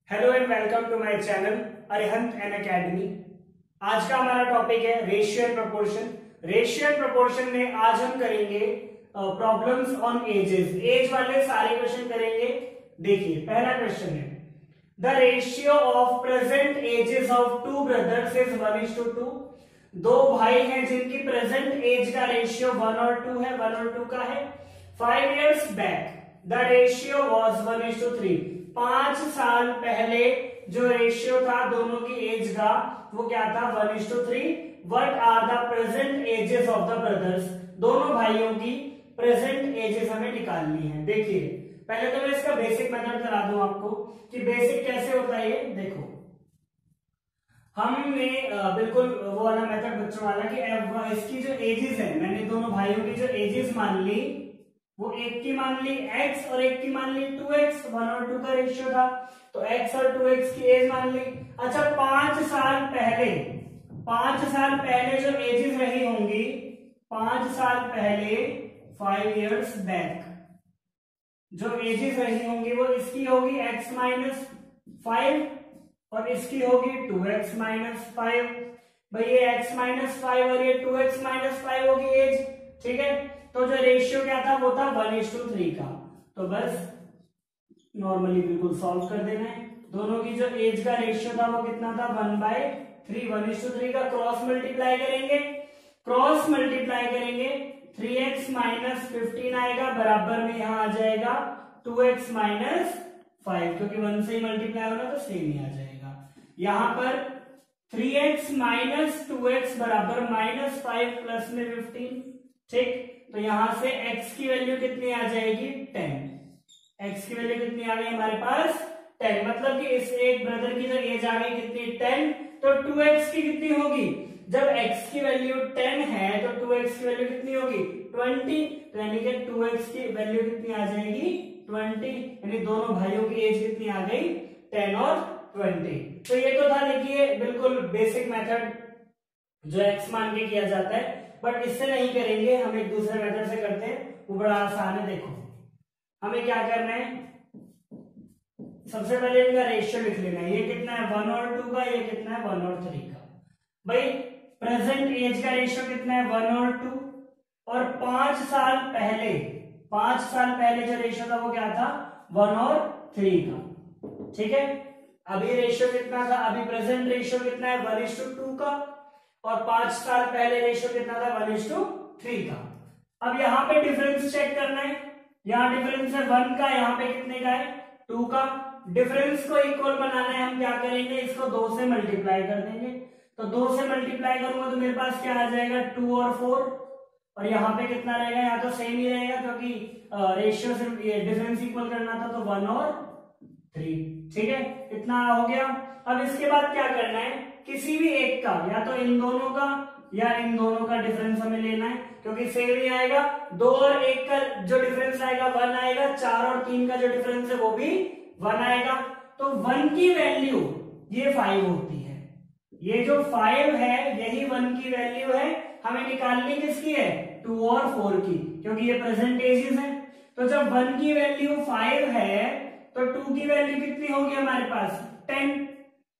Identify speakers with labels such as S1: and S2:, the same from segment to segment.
S1: Hello and welcome to my channel Arihant N academy. आज का हमारा टॉपिक है ratio and proportion. Ratio and proportion में आज हम करेंगे प्रॉब्लम्स ऑन एजेस। एज वाले सारे क्वेश्चन करेंगे। देखिए पहला क्वेश्चन है, the ratio of present ages of two brothers is 1:2। दो भाई हैं जिनकी प्रेजेंट एज का रेशियो 1 और 2 है, 1 और 2 का है। 5 years back the ratio was 1:3। 5 साल पहले जो रेशियो था दोनों की एज का वो क्या था, 1:3। What are the present ages of the brothers. दोनों भाइयों की प्रेजेंट एजेस हमें निकालनी है। देखिए पहले तो मैं इसका बेसिक मेथड करा दूं आपको कि बेसिक कैसे होता है। ये देखो हमने बिल्कुल वो वाला मेथड बच्चों वाला कि इसकी जो एजेस है, मैंने दोनों भाइयों की जो एजेस मान ली वो एक की मान ली x और एक की मान ली 2x। 1 और 2 का रेशियो था तो x और 2x की एज मान ली। अच्छा 5 साल पहले जो एजेस रही होंगी, 5 साल पहले 5 years बैक जो एजेस रही होंगी वो इसकी होगी x माइनस 5 और इसकी होगी 2x माइनस 5। भाई ये x माइनस 5 और ये 2x माइनस 5 होगी एज, ठीक है। तो जो रेशियो क्या था वो था 1:3 का। तो बस नॉर्मली बिल्कुल सॉल्व कर देना है। दोनों की जो एज का रेशियो था वो कितना था, 1/3। 1:3 का क्रॉस मल्टीप्लाई करेंगे, 3x माइनस 15 आएगा, बराबर में यहां आ जाएगा 2x माइनस 5, क्योंकि 1 से ही मल्टीप्लाई होना तो सेम ही आ जाएगा। यहां पर 3x माइनस 2x बराबर -5 प्लस में 15, ठीक। तो यहां से x की वैल्यू कितनी आ जाएगी, 10। x की वैल्यू कितनी आ गई हमारे पास, 10। मतलब कि इस एक ब्रदर की जो एज आ गई कितनी, 10। तो 2x की कितनी होगी, जब x की वैल्यू 10 है तो 2x की वैल्यू कितनी होगी, 20। तो यानी कि 2x की वैल्यू कितनी आ जाएगी, 20। यानी दोनों भाइयों की एज कितनी आ गई, 10 और 20। तो ये तो था देखिए बिल्कुल बेसिक मेथड जो x मान के किया जाता है। बट इससे नहीं करेंगे, हम एक दूसरे मेथड से करते हैं, वो बड़ा आसान है। देखो हमें क्या करना है, सबसे पहले इनका रेशियो लिख लेना है। ये कितना है, 1 और 2 का, ये कितना है, 1 और 3 का। भाई प्रेजेंट एज का रेशियो कितना है, 1 और 2। और 5 साल पहले जो रेशियो था वो क्या था, 1 और 3 का, ठीक है। अभी रेशियो कितना था, अभी प्रेजेंट रेशियो कितना है, 1:2 का। और 5 साल पहले रेशियो कितना था, 1:3 का। अब यहां पे डिफरेंस चेक करना है। यहां डिफरेंस है 1 का, यहां पे कितने का है, 2 का। डिफरेंस को इक्वल बनाना है, हम क्या करेंगे, इसको 2 से मल्टीप्लाई कर देंगे। तो 2 से मल्टीप्लाई करूंगा तो मेरे पास क्या आ जाएगा, 2 और 4। और यहाँ पे कितना रहेगा, यहाँ तो सेम ही रहेगा क्योंकि रेशियो से डिफरेंस इक्वल करना था, तो 1 और 3, ठीक है। इतना हो गया। अब इसके बाद क्या करना है, किसी भी एक का, या तो इन दोनों का या इन दोनों का डिफरेंस हमें लेना है, क्योंकि सेम ही आएगा। 2 और 1 का जो डिफरेंस आएगा 1 आएगा, 4 और 3 का जो डिफरेंस है वो भी 1 आएगा। तो 1 की वैल्यू ये 5 होती है। ये जो 5 है यही 1 की वैल्यू है। हमें निकालनी किसकी है, 2 और 4 की, क्योंकि ये प्रेजेंट एजेस है। तो जब 1 की वैल्यू 5 है तो 2 की वैल्यू कितनी होगी हमारे पास, 10।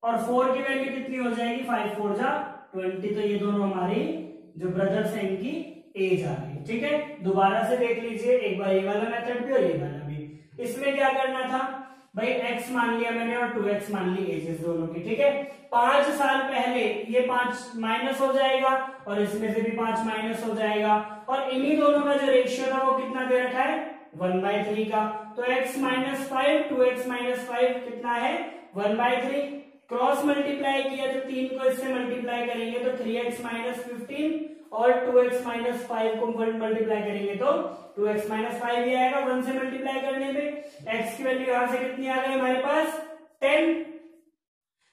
S1: और 4 की वैल्यू कितनी हो जाएगी, 5 4 जा 20। तो ये दोनों हमारी जो ब्रदर्स हैं इनकी एज आ गई, ठीक है। दोबारा से देख लीजिए, एक बार ये वाला मेथड भी और ये वाला भी। इसमें क्या करना था भाई, x मान लिया मैंने और 2x मान ली एजेस दोनों की, ठीक है। 5 साल पहले ये 5 माइनस हो जाएगा और इसमें से भी 5 माइनस हो जाएगा। और इन्हीं दोनों का जो रेशियो था वो कितना दे रखा है, 1/3 का। तो x माइनस 5, 2x माइनस 5 कितना है, 1/3। क्रॉस मल्टीप्लाई किया तो 3 को इससे मल्टीप्लाई करेंगे तो 3x माइनस 15 और 2x माइनस 5 को मल्टीप्लाई करेंगे तो 2x माइनस 5 ही आएगा 1 से मल्टीप्लाई करने पे। x की वैल्यू यहां से कितनी आ गई हमारे पास, 10।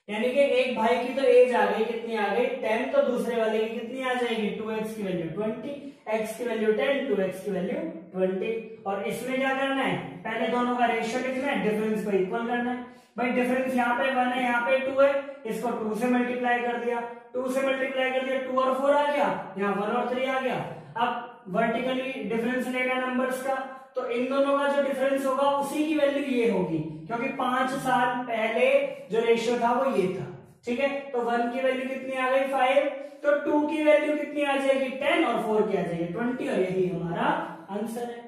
S1: यानी कि एक भाई की तो एज आ गई, कितनी आ गई, 10। तो दूसरे वाले की कितनी आ जाएगी, 2x की वैल्यू 20, x की वैल्यू 10, 2x की वैल्यू 20। और इसमें क्या करना है, पहले दोनों का रेशियो कितना है, डिफरेंस को इक्वल करना है। भाई डिफरेंस यहाँ पे 1 है, यहाँ पे 2 है, इसको 2 से मल्टीप्लाई कर दिया, 2 से मल्टीप्लाई कर दिया, 2 और 4 आ गया, यहाँ 1 और 3 आ गया। अब वर्टिकली डिफरेंस लेना नंबर्स का, तो इन दोनों का जो डिफरेंस होगा उसी की वैल्यू ये होगी, क्योंकि 5 साल पहले जो रेशियो था वो ये था। ठीक है, तो 1 की वैल्यू कितनी आ गई 5, तो 2 की वैल्यू कितनी आ जाएगी 10 और 4 की आ जाएगी 20, और यही हमारा आंसर है।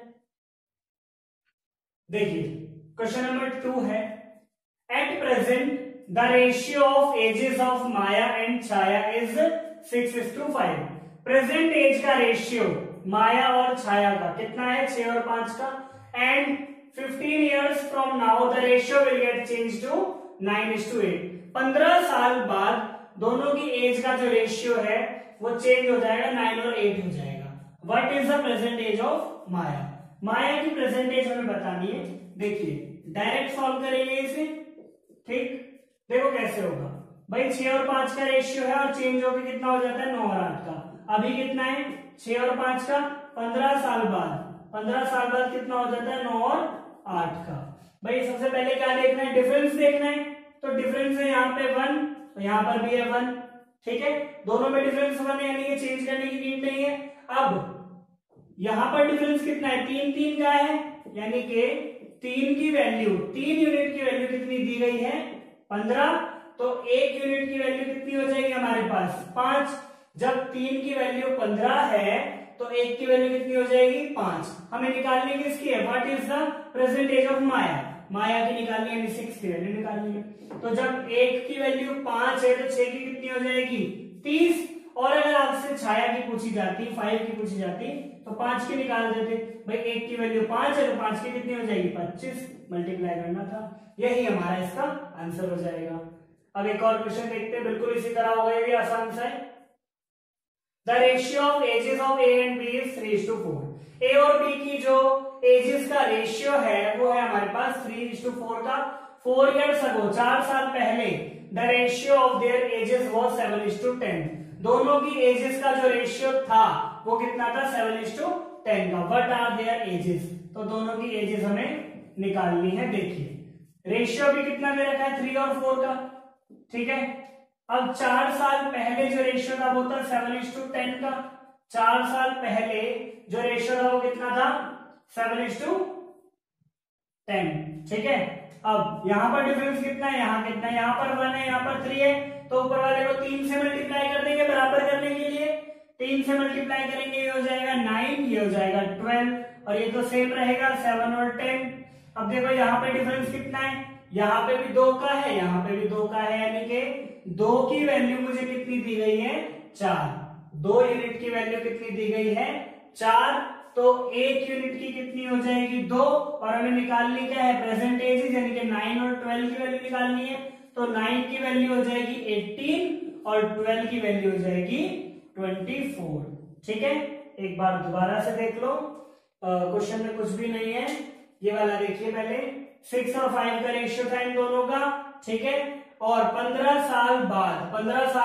S1: देखिए क्वेश्चन नंबर 2 है, at present the ratio of ages of Maya and Chhaya is 6:5। Present age का रेशियो माया और छाया का कितना है 6 और 5 का, and 15 years from now the ratio will get change to 9:8। 15 साल बाद दोनों की एज का जो रेशियो है वो चेंज हो जाएगा, 9 और 8 हो जाएगा। What is the present age of Maya? Maya की प्रेजेंट एज हमें बतानी है। देखिए डायरेक्ट सॉल्व करेंगे इसे। ठीक, देखो कैसे होगा भाई, 6 और 5 का रेशियो है और चेंज होकर कितना हो जाता है 9 और 8 का। अभी कितना है 6 और 5 का, 15 साल बाद कितना हो जाता है 9 और 8 का। भाई सबसे पहले क्या देखना है, डिफरेंस देखना है। तो डिफरेंस है यहाँ पे 1, तो यहाँ पर भी है 1। ठीक है, दोनों में डिफरेंस 1 है, यानी कि चेंज करने की नीड नहीं है। अब यहां पर डिफरेंस कितना है 3 का है, यानी कि 3 की वैल्यू 3 यूनिट की वैल्यू कितनी दी गई है 15, तो 1 यूनिट की वैल्यू कितनी हो जाएगी हमारे पास 5। जब 3 की वैल्यू 15 है तो 1 की वैल्यू कितनी हो जाएगी 5। हमें निकालनी किसकी है, what is the present age of Maya? Maya की निकालनी है, 6 की वैल्यू निकालनी है। तो जब 1 की वैल्यू 5 है तो 6 की कितनी हो जाएगी 30। और अगर आपसे छाया की पूछी जाती, 5 की पूछी जाती, तो 5 की निकाल देते। भाई 1 की वैल्यू 5 है तो 5 की कितनी हो जाएगी 25, मल्टीप्लाई करना था। यही हमारा इसका आंसर हो जाएगा। अब एक और क्वेश्चन देखते हैं, बिल्कुल इसी तरह होगा, ये भी आसान सा है। The ratio of ages of A and B is 3:4। A और बी की जो एजेस का रेशियो है वो है हमारे पास 3:4 का। 4 years ago 4 साल पहले the ratio of their edges was 7:10। दोनों की एजेस का जो रेशियो था वो कितना था 7:10 का। What are their ages? तो दोनों की एजेस हमें निकालनी है। देखिए रेशियो भी कितना दे रखा है 3 और 4 का। ठीक है, अब 4 साल पहले जो रेशियो था वो था 7:10 का। 4 साल पहले जो रेशियो था वो कितना था 7:10। ठीक है, अब यहां पर डिफरेंस कितना है, यहाँ कितना है, यहाँ पर 1 है, यहाँ पर 3 है, तो ऊपर वाले को 3 से मल्टीप्लाई कर देंगे बराबर करने के लिए। 3 से मल्टीप्लाई करेंगे, ये हो जाएगा 9, ये हो जाएगा 12, और ये तो सेम रहेगा 7 और 10। अब देखो यहाँ पे डिफरेंस कितना है, यहाँ पे भी 2 का है, यहाँ पे भी 2 का है, यानी कि 2 की वैल्यू मुझे कितनी दी गई है 4। 2 यूनिट की वैल्यू कितनी दी गई है 4, तो 1 यूनिट की कितनी हो जाएगी 2, और हमें निकालनी क्या है प्रेजेंट एज, यानी कि 9 और 12 की वैल्यू निकालनी है। तो 9 की वैल्यू हो जाएगी 18 और 12 की वैल्यू हो जाएगी 24। ठीक है, एक बार दोबारा से देख लो, क्वेश्चन में कुछ भी नहीं है। ये वाला देखिए पहले, 6 और 5 का रेशियो था इन दोनों का। ठीक है, और 15 साल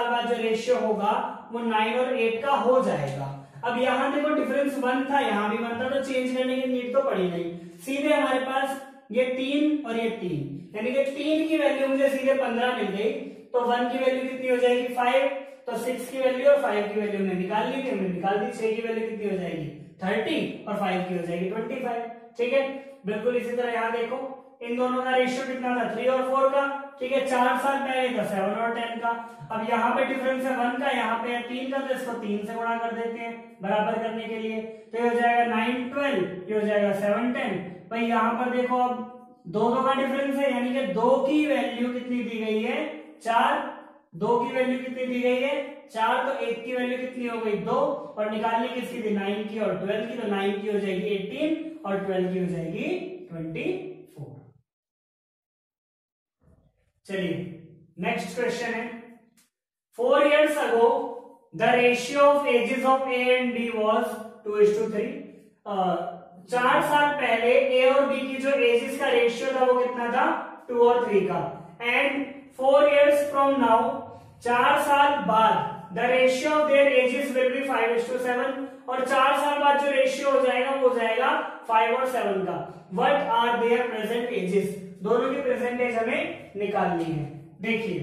S1: बाद जो रेशियो होगा वो 9 और 8 का हो जाएगा। अब यहाँ देखो डिफरेंस 1 था, यहाँ भी 1 था, तो चेंज करने की नीड तो पड़ी नहीं। सीधे हमारे पास ये 3 और ये 3, यानी कि 3 की वैल्यू मुझे सीधे 15 मिल गई, तो 1 की वैल्यू कितनी हो जाएगी 5, तो 6 की वैल्यू और 5 की वैल्यू हमने निकाल ली थी, हमने निकाल दी। 6 की वैल्यू कितनी हो जाएगी 30 और 5 की हो जाएगी 25। ठीक है, बिल्कुल इसी तरह यहाँ देखो इन दोनों का रेशियो कितना था 3 और 4 का। ठीक है, 4 साल पहले था 7 और 10 का। अब यहाँ पे डिफरेंस है 1 का, यहाँ पे है 3 का, तो इसको 3 से गुणा कर देते हैं बराबर करने के लिए। तो ये हो जाएगा 9 12, ये हो जाएगा 7 10। भाई यहाँ पर देखो अब 2 का डिफरेंस है, यानी कि 2 की वैल्यू कितनी दी गई है 4। 2 की वैल्यू कितनी दी गई है 4, तो 1 की वैल्यू कितनी हो गई 2, और निकालनी किसकी थी 9 की और 12 की। तो 9 की हो जाएगी 18 और 12 की हो जाएगी 24। चलिए नेक्स्ट क्वेश्चन है, 4 years ago the ratio of ages of A and B was 2:3। 4 साल पहले A और B की जो एजेस का रेशियो था वो कितना था 2 और 3 का। एंड 4 years from now 4 साल बाद the ratio of their edges will be 5:7, और 4 साल बाद जो रेशियो हो जाएगा वो हो जाएगा 5 और 7 का। What are their present ages? दोनों की प्रेजेंट एज हमें निकालनी है। देखिए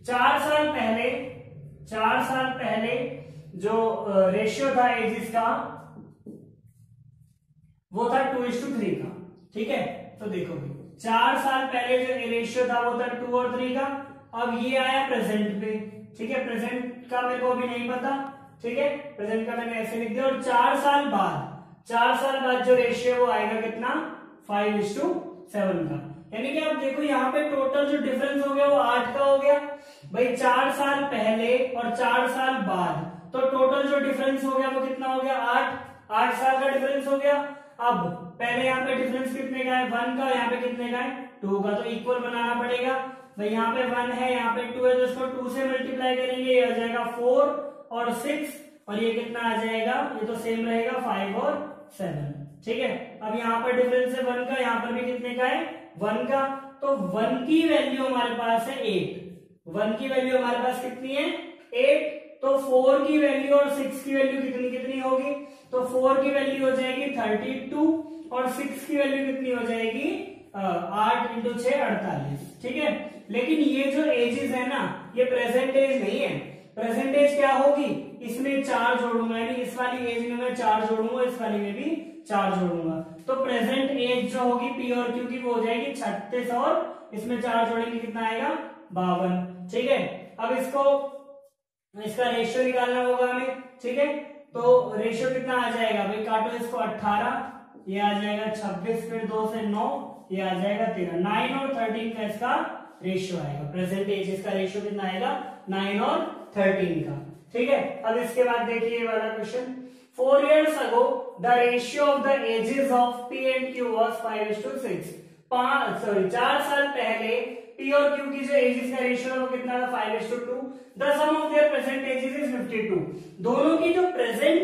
S1: 4 साल पहले जो रेशियो था एजेस का वो था 2:3 का। ठीक है, तो देखो भाई 4 साल पहले जो रेशियो था वो था 2 और 3 का। अब ये आया प्रेजेंट पे। ठीक है, प्रेजेंट का मेरे को अभी नहीं पता। ठीक है, प्रेजेंट का मैंने ऐसे लिख दिया। और 4 साल बाद जो रेशियो वो आएगा कितना, 5:7 का। यानी कि आप देखो यहाँ पे टोटल जो डिफरेंस हो गया वो 8 का हो गया भाई। 4 साल पहले और 4 साल बाद, तो टोटल जो डिफरेंस हो गया वो कितना हो गया, 8 साल का डिफरेंस हो गया। अब पहले यहाँ पे डिफरेंस कितने का है, 1 का, यहाँ पे कितने का है, 2 का। तो इक्वल बनाना पड़ेगा भाई। यहाँ पे 1 है, यहाँ पे 2 है, तो इसको 2 से मल्टीप्लाई करेंगे, ये आ जाएगा 4 और 6, और ये कितना आ जाएगा, ये तो सेम रहेगा 5 और 7। ठीक है, अब यहाँ पर डिफरेंस है 1 का, यहाँ पर भी कितने का है, 1 का। तो 1 की वैल्यू हमारे पास है 8। 1 की वैल्यू हमारे पास कितनी है, 8। तो 4 की वैल्यू और 6 की वैल्यू कितनी कितनी होगी, तो 4 की वैल्यू हो जाएगी 32 और 6 की वैल्यू कितनी हो जाएगी, 8 × 6 48। ठीक है, लेकिन ये जो एजेस है ना, ये प्रेजेंट एज नहीं है। प्रेजेंट एज क्या होगी, इसमें 4 जोड़ूंगा, यानी इस वाली एज में मैं 4 जोड़ूंगा, इस वाली में भी 4 जोड़ूंगा। तो प्रेजेंट एज जो होगी पी और क्यू की वो हो जाएगी 36, और इसमें 4 जोड़ेंगे कितना आएगा, 52। ठीक है, अब इसका रेशियो निकालना होगा हमें। ठीक है, तो रेशियो कितना आ जाएगा भाई, काटो इसको, 18, ये आ जाएगा 26, फिर 2 से 9, ये आ जाएगा 13। 9 और 13 का इसका रेशियो आएगा। प्रेजेंट एज इसका रेशियो कितना आएगा, 9 और 13 का। ठीक है, अब इसके बाद देखिए वाला question. 4 years ago the ratio of the ages of P and Q was 5:6। 4 साल पहले P और Q की जो एजेस का रेशियो है वो कितना था, 5:2। The sum of their present ages is 52। दोनों की जो प्रेजेंट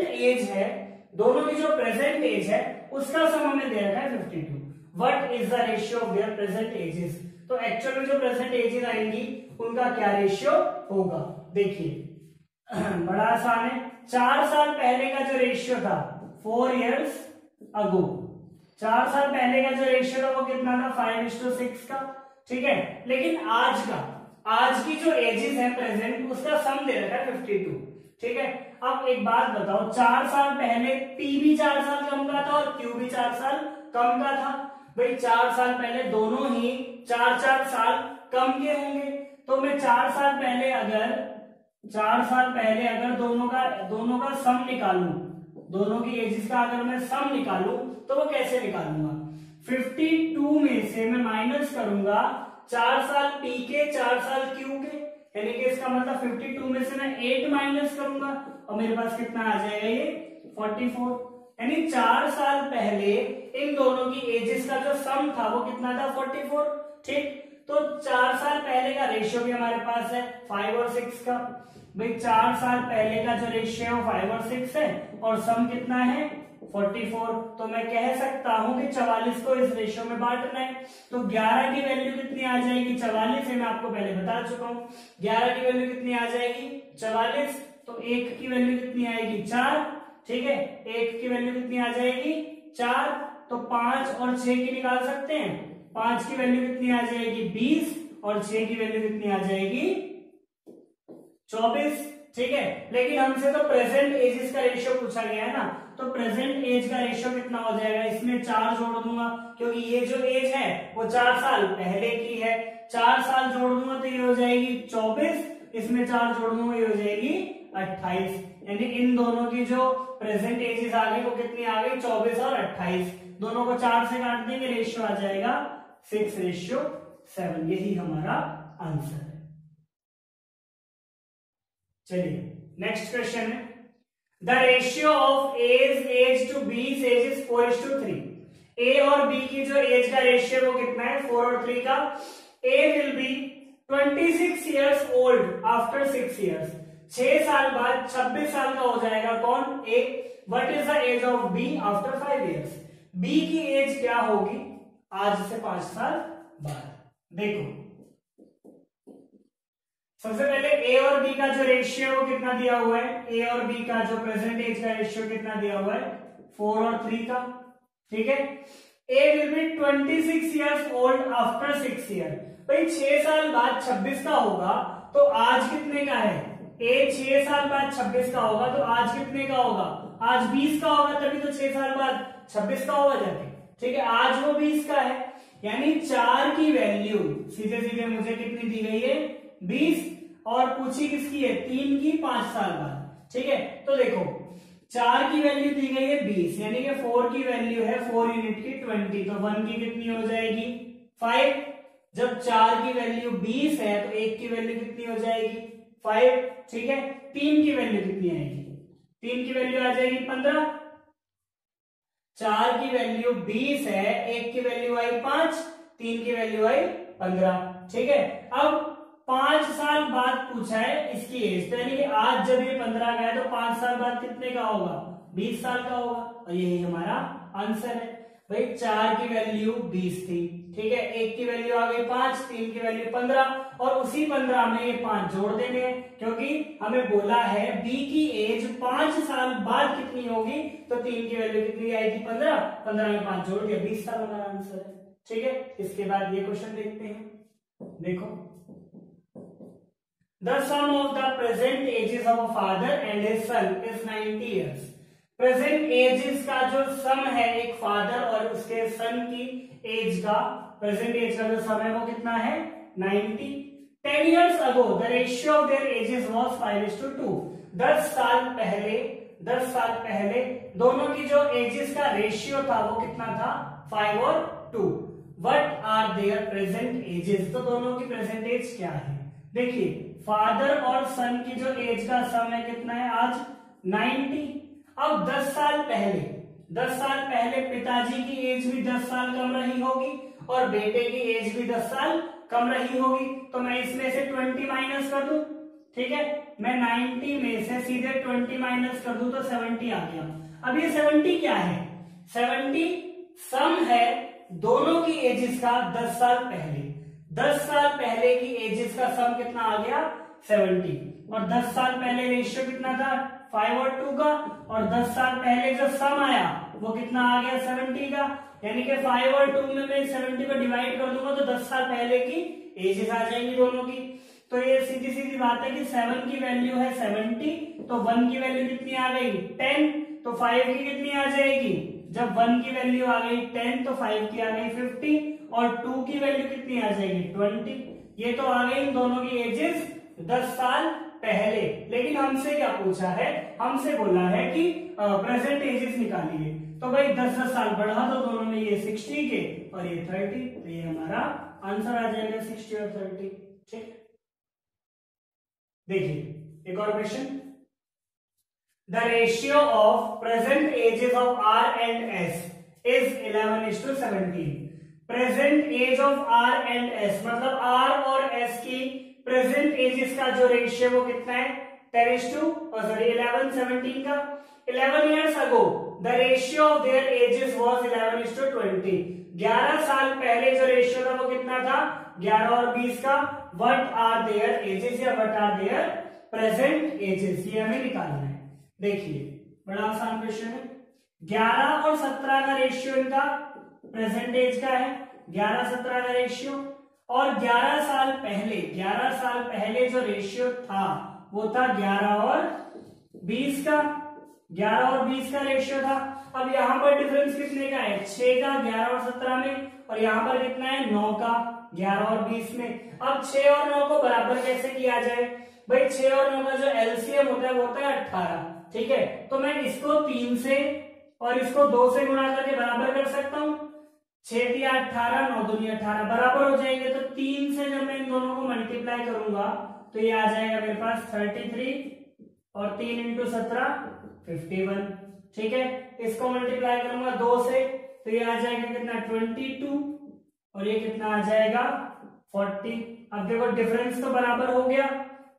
S1: एज है उसका सम हमें दे रखा है 52। What is the ratio of their present ages? तो एक्चुअल में जो प्रेजेंट एजेस आएंगी उनका क्या रेशियो होगा, देखिए बड़ा आसान है। 4 साल पहले का जो रेशियो था, 4 years ago, 4 साल पहले का जो रेशियो था वो कितना था, 5:6 का। ठीक है, लेकिन आज की जो एजेस है प्रेजेंट, उसका सम दे रखा है 52। ठीक है, अब एक बात बताओ, 4 साल पहले पी भी 4 साल कम का था और क्यू भी 4 साल कम का था भाई। 4 साल पहले दोनों ही 4 साल कम के होंगे। तो मैं 4 साल पहले अगर दोनों का सम निकालूं, दोनों की एजेस का अगर मैं सम निकालूं, तो वो कैसे निकालूंगा, 52 में से मैं माइनस करूंगा 4 साल पी के 4 साल क्यू के, यानी कि इसका मतलब 52 में से मैं 8 माइनस करूंगा, और मेरे पास कितना आ जाएगा, ये 44। यानी 4 साल पहले इन दोनों की एजेस का जो सम था वो कितना था, 44। ठीक, तो 4 साल पहले का रेशियो भी हमारे पास है 5 और 6 का भाई। 4 साल पहले का जो रेशियो है 5 और 6 है, और सम कितना है, 44। तो मैं कह सकता हूं कि 44 को इस रेशियो में बांटना है। तो 11 की वैल्यू कितनी आ जाएगी, 44 है, मैं आपको पहले बता चुका हूं। 11 की वैल्यू कितनी आ जाएगी, 44। तो 1 की वैल्यू कितनी आएगी, 4। ठीक है, 1 की वैल्यू कितनी आ जाएगी, 4। तो 5 और 6 की निकाल सकते हैं। 5 की वैल्यू कितनी आ जाएगी, 20, और 6 की वैल्यू कितनी आ जाएगी, 24। ठीक है, लेकिन हमसे तो प्रेजेंट एजेस का रेशियो पूछा गया है ना, तो प्रेजेंट एज का रेशियो कितना हो जाएगा, इसमें 4 जोड़ दूंगा, क्योंकि ये जो एज है वो 4 साल पहले की है। 4 साल जोड़ दूंगा तो ये हो जाएगी 24, इसमें 4 जोड़ दूंगा ये हो जाएगी 28। यानी इन दोनों की जो प्रेजेंट एजेस आ गई वो कितनी आ गई, 24 और 28। दोनों को 4 से काट देंगे, रेशियो आ जाएगा 6:7। यही हमारा आंसर है। चलिए नेक्स्ट क्वेश्चन है, the ratio of age to B's age is 4:3। A और बी की जो एज का रेशियो वो कितना है, 4 और 3 का। A will be 26 years old after 6 years। 6 साल बाद 26 साल का हो जाएगा कौन, A. What is the age of B after 5 years। B की एज क्या होगी आज से 5 साल बाद। देखो सबसे पहले ए और बी का जो रेशियो वो कितना दिया हुआ है, ए और बी का जो प्रेजेंट एज का रेशियो कितना दिया हुआ है, 4 और 3 का। ठीक है, A will be 26 years old after 6 year। भाई 6 साल बाद 26 का होगा, तो आज कितने का है, ए 6 साल बाद 26 का होगा, तो आज कितने का होगा, आज 20 का होगा तभी तो 6 साल बाद 26 का होगा जाके, ठीक है। आज वो 20 का है, यानी 4 की वैल्यू सीधे सीधे मुझे कितनी दी गई है 20, और पूछी किसकी है 3 की 5 साल बाद, ठीक है। तो देखो 4 की वैल्यू दी गई है 20, यानी कि 4 की वैल्यू है 4 यूनिट की 20, तो 1 की कितनी हो जाएगी 5। जब 4 की वैल्यू 20 है तो 1 की वैल्यू कितनी हो जाएगी 5, ठीक है। 3 की वैल्यू कितनी आएगी, 3 की वैल्यू आ जाएगी 15। 4 की वैल्यू 20 है, 1 की वैल्यू आई 5, 3 की वैल्यू आई 15, ठीक है। अब 5 साल बाद पूछा है इसकी एज, तो यानी कि आज जब ये 15 का है तो 5 साल बाद कितने का होगा 20 साल का होगा, और यही हमारा आंसर है भाई। 4 की वैल्यू 20 थी, ठीक है, 1 की वैल्यू आ गई 5, 3 की वैल्यू 15, और उसी 15 में ये 5 जोड़ देंगे, क्योंकि हमें बोला है बी की एज 5 साल बाद कितनी होगी, तो 3 की वैल्यू कितनी आएगी 15, 15 में 5 जोड़ दिया, 20 साल हमारा आंसर है, ठीक है। इसके बाद ये क्वेश्चन देखते हैं, देखो The sum of the present ages of a father and his son is 90 years. Present ages का जो सम है एक फादर और उसके सन की एज का, प्रेजेंट एज का जो सम है वो कितना है 90। 10 years ago the ratio of their ages was 5:2। 10 साल पहले दोनों की जो एजेस का रेशियो था वो कितना था 5 और 2। What are their present ages? तो दोनों की प्रेजेंट एज क्या है, देखिए फादर और सन की जो एज का सम है कितना है आज 90। अब 10 साल पहले पिताजी की एज भी 10 साल कम रही होगी और बेटे की एज भी 10 साल कम रही होगी, तो मैं इसमें से 20 माइनस कर दूं, ठीक है। मैं 90 में से सीधे 20 माइनस कर दूं तो 70 आ गया। अब ये 70 क्या है, 70 सम है दोनों की एजेस का 10 साल पहले। 10 साल पहले की एजेस का सम कितना आ गया 70, और 10 साल पहले रेशियो कितना था 5 और 2 का, और 10 साल पहले जो सम आया वो कितना आ गया 70 का, यानी कि 5 और 2 में मैं 70 को डिवाइड कर दूंगा तो 10 साल पहले की एजेस आ जाएंगी दोनों की। तो ये सीधी सीधी बात है कि 7 की वैल्यू है 70, तो 1 की वैल्यू कितनी आ गई 10, तो 5 की कितनी आ जाएगी, जब 1 की वैल्यू आ गई 10 तो 5 की आ गई 50, और 2 की वैल्यू कितनी आ जाएगी 20। ये तो आ गई इन दोनों की एजेस 10 साल पहले। लेकिन हमसे क्या पूछा है, हमसे बोला है कि प्रेजेंट एजेस निकालिए, तो भाई 10-10 साल बढ़ा दो दोनों में, ये 60 के और ये 30, तो ये हमारा आंसर आ जाएगा 60 और 30, ठीक। देखिए एक और question, the ratio of present ages of R and S is 11:17। Present age of R and S मतलब आर और एस की प्रेजेंट एजेस का जो रेशियो वो कितना है 11:17 का। 11 years ago the ratio of their ages was 11:20। 11 साल पहले जो रेशियो था वो कितना था 11 और 20 का। व्हाट आर देयर एजेस या what are their present ages, ये हमें निकालना है। देखिए बड़ा आसान क्वेश्चन है, 11 और 17 का रेशियो इनका प्रेजेंट एज का है, 11-17 का रेशियो, और 11 साल पहले जो रेशियो था वो था 11 और 20 का, 11 और 20 का रेशियो था। अब यहाँ पर डिफरेंस कितने का है 6 का 11 और 17 में, और यहाँ पर कितना है 9 का 11 और 20 में। अब 6 और 9 को बराबर कैसे किया जाए, भाई 6 और 9 का जो एलसीएम होता है वो होता है 18, ठीक है। तो मैं इसको 3 से और इसको 2 से गुणा करके बराबर कर सकता हूं, 6 दिया 18, 9 दूनी 18 बराबर हो जाएंगे। तो 3 से जब मैं इन दोनों को मल्टीप्लाई करूंगा तो ये आ जाएगा मेरे पास 33, और 3 इंटू 17 51, ठीक है। इसको मल्टीप्लाई करूंगा 2 से तो ये आ जाएगा कितना 22, और ये कितना आ जाएगा 40। अब देखो डिफरेंस तो बराबर हो गया,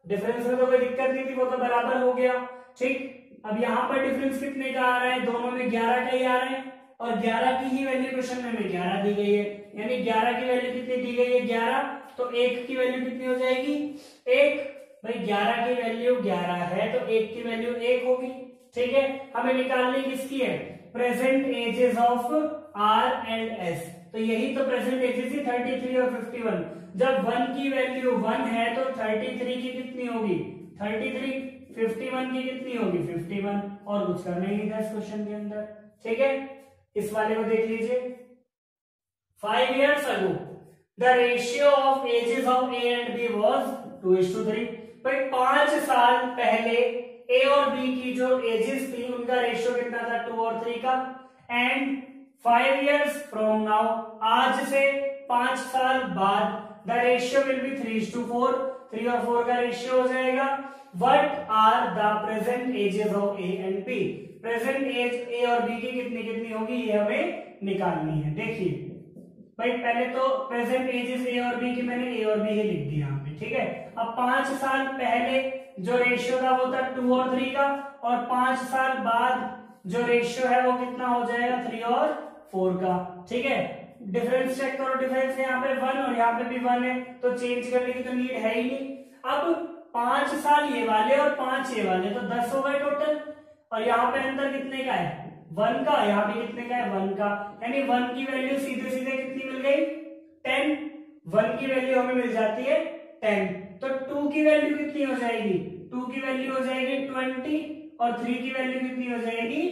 S1: डिफरेंस में तो कोई दिक्कत नहीं थी, वो तो बराबर हो गया, ठीक। अब यहाँ पर डिफरेंस कितने का आ रहा है, दोनों में 11 का ही आ रहा है, और 11 की ही वैल्यू क्वेश्चन में 11 दी गई है, यानी 11 की वैल्यू कितनी दी गई है 11, तो 1 की वैल्यू कितनी हो जाएगी 1। भाई 11 की वैल्यू 11 है तो 1 की वैल्यू 1 होगी, ठीक है। हमें निकालनी किसकी है present ages of R and S, तो यही तो प्रेजेंट एजेस ही 33 और 51। जब 1 की वैल्यू 1 है तो 33 की कितनी होगी 33, 51 की कितनी होगी 51, और कुछ करना ही नहीं था इस क्वेश्चन के अंदर। ठीक है, इस वाले को देख लीजिए। 5 years ago the ratio of ages of A and B was 2:3। भाई 5 साल पहले A और B की जो एजेस थी उनका रेशियो कितना था 2 और 3 का। एंड 5 years from now, आज से 5 साल बाद द रेशियो विल बी 3:4, 3 और 4 का रेशियो हो जाएगा। What are the present ages of A and B? Present age A और B की कितनी कितनी होगी ये हमें निकालनी है। देखिए भाई पहले तो प्रेजेंट एजेस A और B की मैंने A और B ही लिख दिया यहाँ पे। ठीक है, अब 5 साल पहले जो रेशियो था वो था 2 और 3 का, और 5 साल बाद जो रेशियो है वो कितना हो जाएगा 3 और 4 का। ठीक है, डिफरेंस चेक करो, डिफरेंस यहाँ पे 1 और यहाँ पे भी 1 है, तो चेंज करने की तो नीड है ही नहीं। अब 5 साल ये वाले और 5 ये वाले, तो 10 हो गए टोटल, और यहाँ पे अंतर कितने का है 1 का, यहाँ पे कितने का है 1 का, यानी 1 की वैल्यू सीधे सीधे कितनी मिल गई 10। 1 की वैल्यू हमें मिल जाती है 10, तो 2 की वैल्यू कितनी हो जाएगी 2 की वैल्यू हो जाएगी 20, और 3 की वैल्यू कितनी हो जाएगी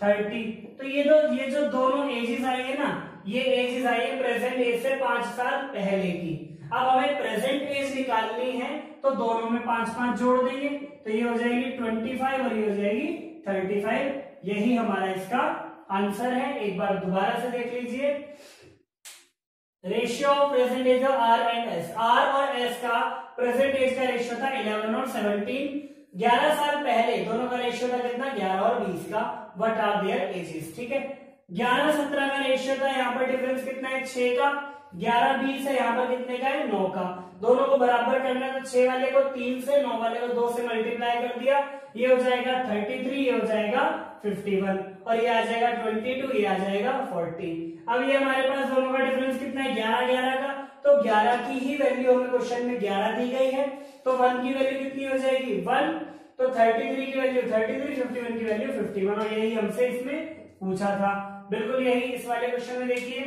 S1: 30। तो ये जो दोनों एजेस आई है ना, ये एजेस आई है प्रेजेंट एज से 5 साल पहले की। अब हमें प्रेजेंट एज निकालनी है, तो दोनों में 5-5 जोड़ देंगे, तो ये हो जाएगी 25 और ये हो जाएगी 35। यही हमारा इसका आंसर है। एक बार दोबारा से देख लीजिए, ratio of present age of R and S. R और एस का प्रेजेंट एज का रेशियो था 11 और 17। 11 साल पहले दोनों का रेशियो था कितना 11 और 20 का। What are their ages. ठीक है, 11-17 का रेशियो था, यहाँ पर डिफरेंस कितना है 6 का। 11-20 है, यहाँ पर कितने का है 9 का। दोनों को बराबर करना है, तो 6 वाले को 3 से 9 वाले को 2 से मल्टीप्लाई कर दिया, ये हो जाएगा 33, ये हो जाएगा 51, और ये आ जाएगा 22, ये आ जाएगा 40। अब ये हमारे पास दोनों का डिफरेंस कितना है 11-11 का, तो 11 की ही वैल्यू हमें क्वेश्चन में 11 दी गई है, तो 1 की वैल्यू कितनी हो जाएगी 1, तो 33 की वैल्यू 33, 51 की वैल्यू 51, और यही हमसे इसमें पूछा था। बिल्कुल यही इस वाले क्वेश्चन में देखिए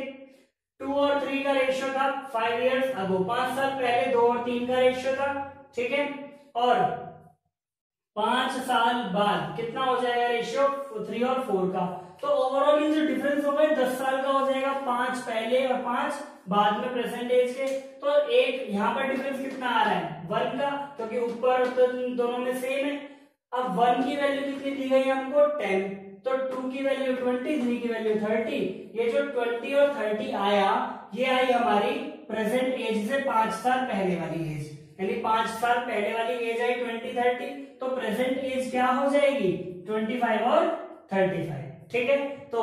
S1: 2 और 3 का रेशियो था 5 years ago, 5 साल पहले 2 और 3 का रेशियो था। ठीक है, और 5 साल बाद कितना हो जाएगा रेशियो 3 और 4 का। तो ओवरऑल ये जो डिफरेंस हो गया 10 साल का हो जाएगा, 5 पहले और 5 बाद में प्रेजेंट एज के। तो एक यहाँ पर डिफरेंस कितना आ रहा है 1 का, क्योंकि ऊपर तो दोनों में सेम है। अब 1 की वैल्यू कितनी दी गई हमको 10, तो 2 की वैल्यू 20, 3 की वैल्यू 30। ये जो 20 और 30 आया, ये आई हमारी प्रेजेंट एज से 5 साल पहले वाली एज, यानी 5 साल पहले वाली एज आई 20-30, तो प्रेजेंट एज क्या हो जाएगी 25 और 35। ठीक है, तो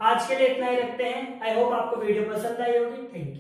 S1: आज के लिए इतना ही रखते हैं। आई होप आपको वीडियो पसंद आई होगी। Thank you.